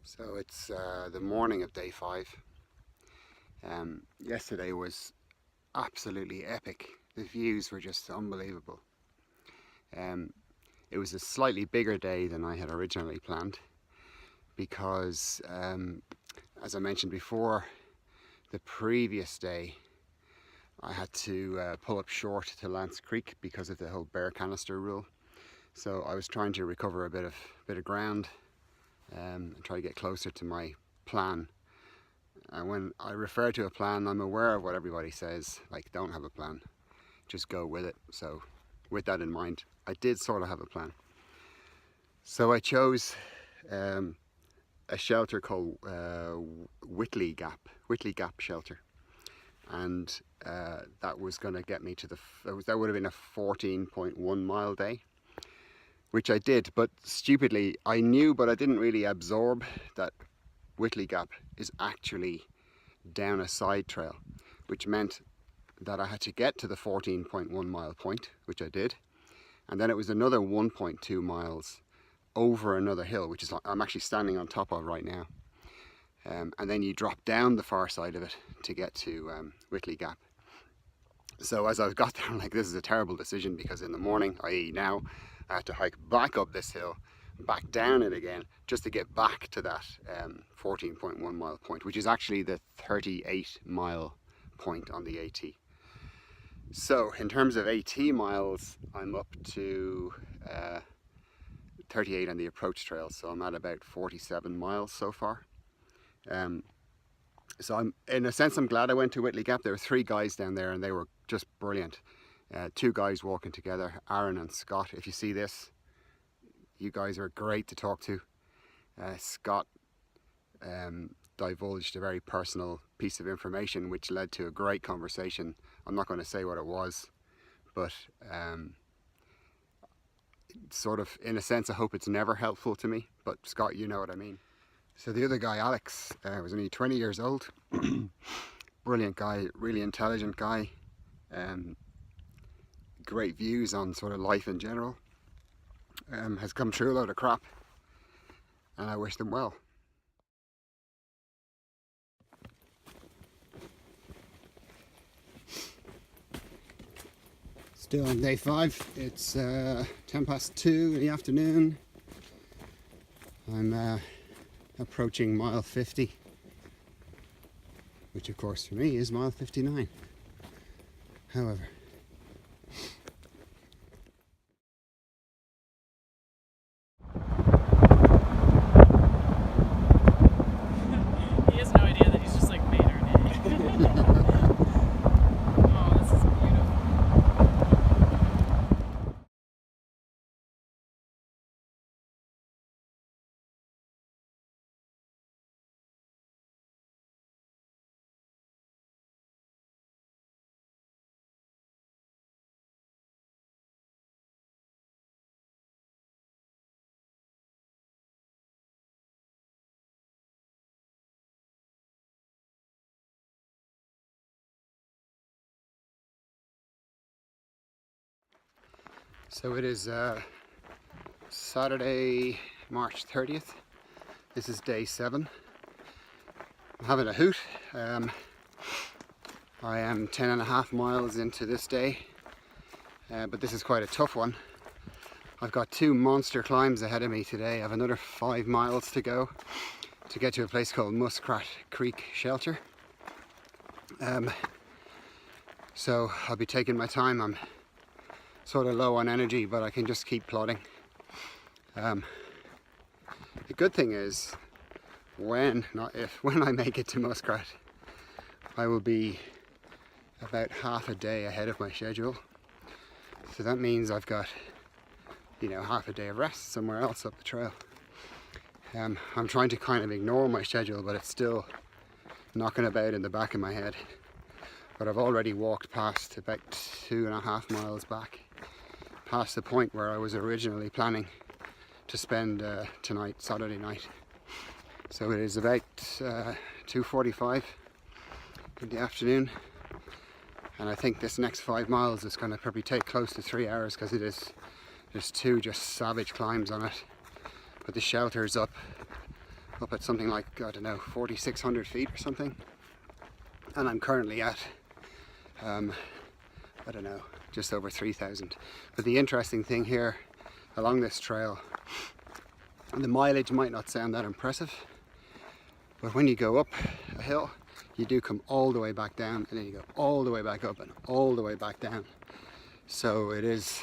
So it's the morning of day 5. Yesterday was absolutely epic. The views were just unbelievable. It was a slightly bigger day than I had originally planned because, as I mentioned before, the previous day I had to pull up short to Lance Creek because of the whole bear canister rule. So I was trying to recover a bit of ground and try to get closer to my plan. And when I refer to a plan, I'm aware of what everybody says, like don't have a plan, just go with it. So with that in mind, I did sort of have a plan. So I chose a shelter called Whitey Gap shelter, and that was going to get me to that would have been a 14.1 mile day, which I did. But stupidly, I knew, but I didn't really absorb that Whitey Gap is actually down a side trail, which meant that I had to get to the 14.1 mile point, which I did, and then it was another 1.2 miles over another hill, which is I'm actually standing on top of right now, and then you drop down the far side of it to get to Whitey Gap. So as I got there, I'm like, this is a terrible decision, because in the morning, i.e. now, I had to hike back up this hill, back down it again, just to get back to that 14.1 mile point, which is actually the 38 mile point on the AT. So in terms of AT miles, I'm up to 38 on the approach trail, so I'm at about 47 miles so far. So I'm, in a sense, I'm glad I went to Whitey Gap. There were 3 guys down there and they were just brilliant. 2 guys walking together, Aaron and Scott. If you see this, you guys are great to talk to. Scott divulged a very personal piece of information which led to a great conversation. I'm not going to say what it was, but sort of, in a sense, I hope it's never helpful to me, but Scott, you know what I mean. So the other guy, Alex, was only 20 years old. Brilliant guy, really intelligent guy, great views on sort of life in general, has come through a load of crap, and I wish them well. Still on day 5, it's 10 past 2 in the afternoon. I'm approaching mile 50, which of course for me is mile 59. However, he has no idea that he's just like made our day. Oh, this is beautiful. so it is Saturday, March 30th. This is day 7. I'm having a hoot. I am 10.5 miles into this day, but this is quite a tough one. I've got 2 monster climbs ahead of me today. I have another 5 miles to go to get to a place called Muskrat Creek Shelter. So I'll be taking my time. I'm sort of low on energy, but I can just keep plodding. The good thing is, when I make it to Muskrat, I will be about half a day ahead of my schedule. So that means I've got, half a day of rest somewhere else up the trail. I'm trying to kind of ignore my schedule, but it's still knocking about in the back of my head. But I've already walked past about 2.5 miles back, past the point where I was originally planning to spend tonight, Saturday night. So it is about 2:45 in the afternoon, and I think this next 5 miles is going to probably take close to 3 hours, because there's 2 just savage climbs on it. But the shelter is up up at something like, I don't know, 4,600 feet or something. And I'm currently at, I don't know, just over 3,000. But the interesting thing here along this trail, the mileage might not sound that impressive, but when you go up a hill, you do come all the way back down, and then you go all the way back up and all the way back down. So it is,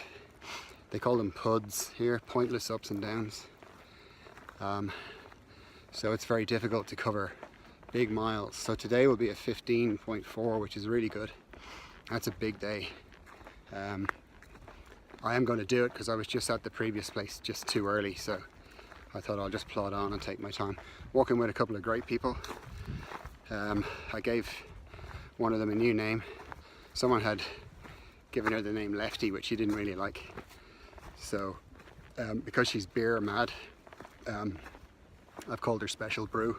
they call them PUDs here, pointless ups and downs. So it's very difficult to cover big miles. So today will be a 15.4, which is really good. That's a big day. I am going to do it because I was just at the previous place just too early, so I thought I'll just plod on and take my time. Walking with a couple of great people. I gave one of them a new name. Someone had given her the name Lefty, which she didn't really like. So because she's beer mad, I've called her Special Brew,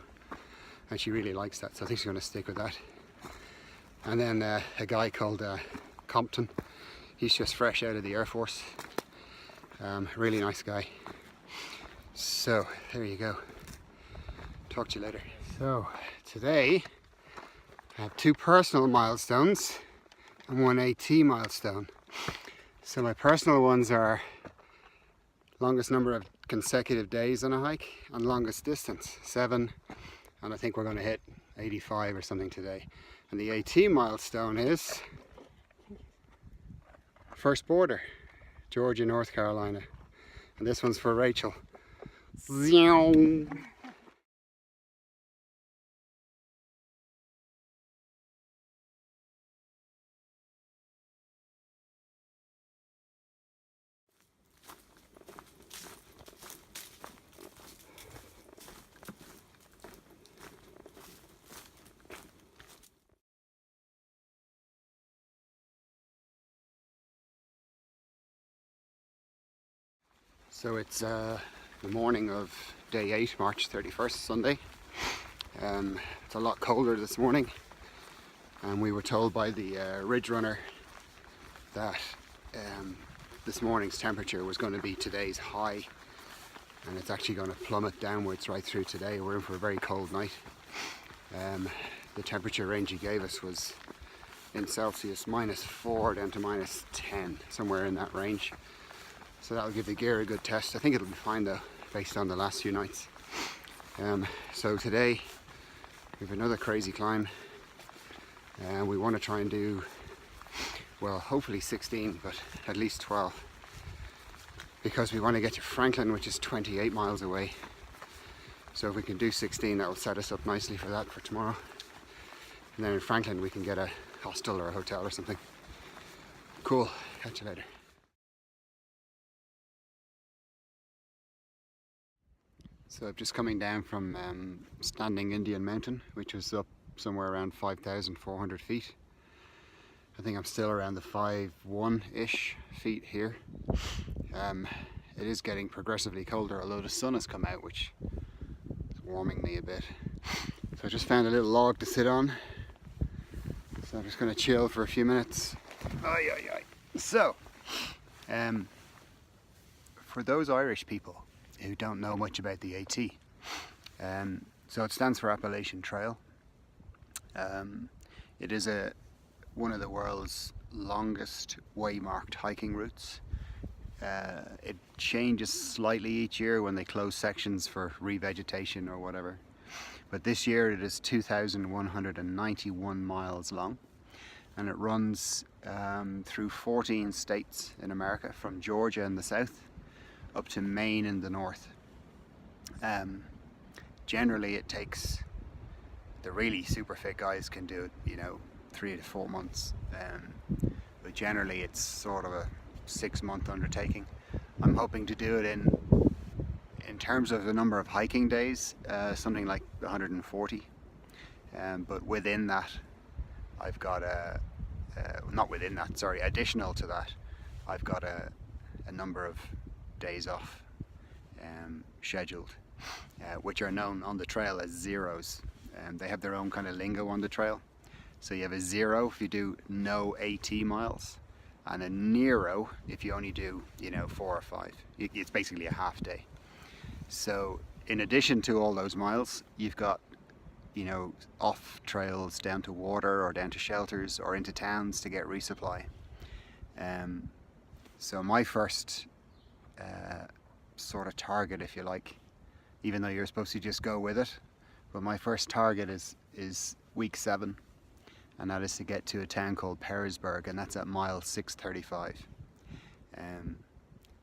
and she really likes that, so I think she's going to stick with that. And then a guy called Compton. He's just fresh out of the Air Force. Really nice guy. So there you go. Talk to you later. So today I have 2 personal milestones and 1 AT milestone. So my personal ones are longest number of consecutive days on a hike and longest distance, 7, and I think we're going to hit 85 or something today. And the AT milestone is first border, Georgia, North Carolina, and this one's for Rachel. So it's the morning of day 8, March 31st, Sunday. It's a lot colder this morning, and we were told by the ridge runner that this morning's temperature was going to be today's high, and it's actually going to plummet downwards right through today. We're in for a very cold night. The temperature range he gave us was in Celsius -4 down to -10, somewhere in that range. So that'll give the gear a good test. I think it'll be fine though, based on the last few nights. So today we have another crazy climb, and we want to try and do, well, hopefully 16, but at least 12, because we want to get to Franklin, which is 28 miles away. So if we can do 16, that will set us up nicely for that for tomorrow. And then in Franklin we can get a hostel or a hotel or something. Cool, catch you later. So I'm just coming down from Standing Indian Mountain, which was up somewhere around 5,400 feet. I think I'm still around the 5,1-ish feet here. It is getting progressively colder, although the sun has come out, which is warming me a bit. So I just found a little log to sit on. So I'm just going to chill for a few minutes. So, for those Irish people who don't know much about the AT, so it stands for Appalachian Trail. It is one of the world's longest waymarked hiking routes. It changes slightly each year when they close sections for revegetation or whatever, but this year it is 2,191 miles long, and it runs through 14 states in America, from Georgia in the south up to Maine in the north. Generally it takes, the really super fit guys can do it, 3 to 4 months, but generally it's sort of a 6-month undertaking. I'm hoping to do it in terms of the number of hiking days, something like 140, but within that I've got additional to that, I've got a number of days off scheduled, which are known on the trail as zeros. They have their own kind of lingo on the trail. So you have a 0 if you do no AT miles, and a Nero if you only do 4 or 5. It's basically a half day. So in addition to all those miles, you've got, you know, off trails down to water or down to shelters or into towns to get resupply. So my first sort of target, if you like, even though you're supposed to just go with it, but my first target is week 7, and that is to get to a town called Petersburg, and that's at mile 635.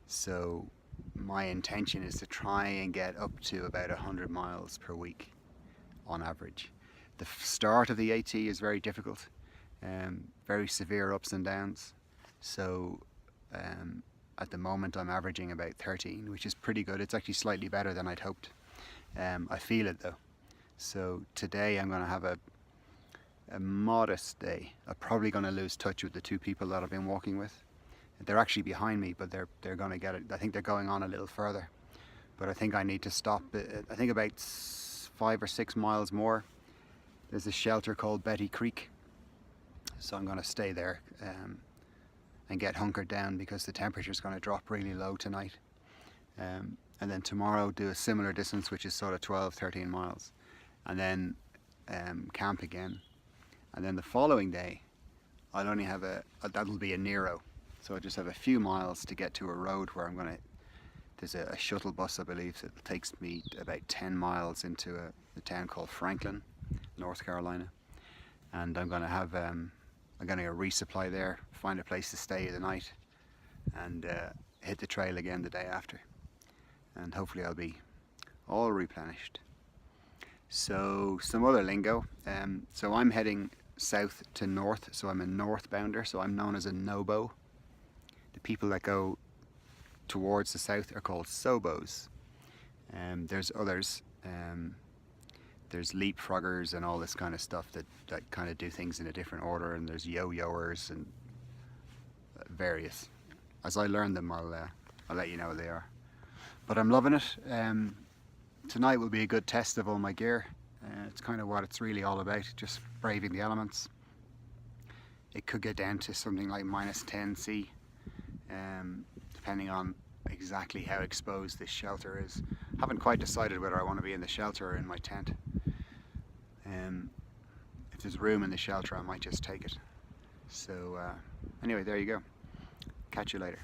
So my intention is to try and get up to about 100 miles per week on average. The start of the AT is very difficult, very severe ups and downs. So at the moment I'm averaging about 13, which is pretty good. It's actually slightly better than I'd hoped. I feel it though. So today I'm going to have a modest day. I'm probably going to lose touch with the 2 people that I've been walking with. They're actually behind me, but they're going to get it. I think they're going on a little further, but I think I need to stop. I think about 5 or 6 miles more, there's a shelter called Betty Creek, so I'm going to stay there and get hunkered down because the temperature is going to drop really low tonight, and then tomorrow do a similar distance, which is sort of 12-13 miles, and then camp again, and then the following day I'll only have that'll be a Nero. So I just have a few miles to get to a road where there's a shuttle bus, I believe, that takes me about 10 miles into a town called Franklin, North Carolina. And I'm going to have, I'm going to resupply there, find a place to stay the night, and hit the trail again the day after. And hopefully I'll be all replenished. So some other lingo. So I'm heading south to north, so I'm a northbounder, so I'm known as a nobo. The people that go towards the south are called sobos. There's others. There's leapfroggers and all this kind of stuff that kind of do things in a different order, and there's yo-yoers and various. As I learn them, I'll let you know what they are. But I'm loving it. Tonight will be a good test of all my gear. It's kind of what it's really all about, just braving the elements. It could get down to something like -10°C. Depending on exactly how exposed this shelter is. Haven't quite decided whether I want to be in the shelter or in my tent. If there's room in the shelter, I might just take it. So anyway, there you go. Catch you later.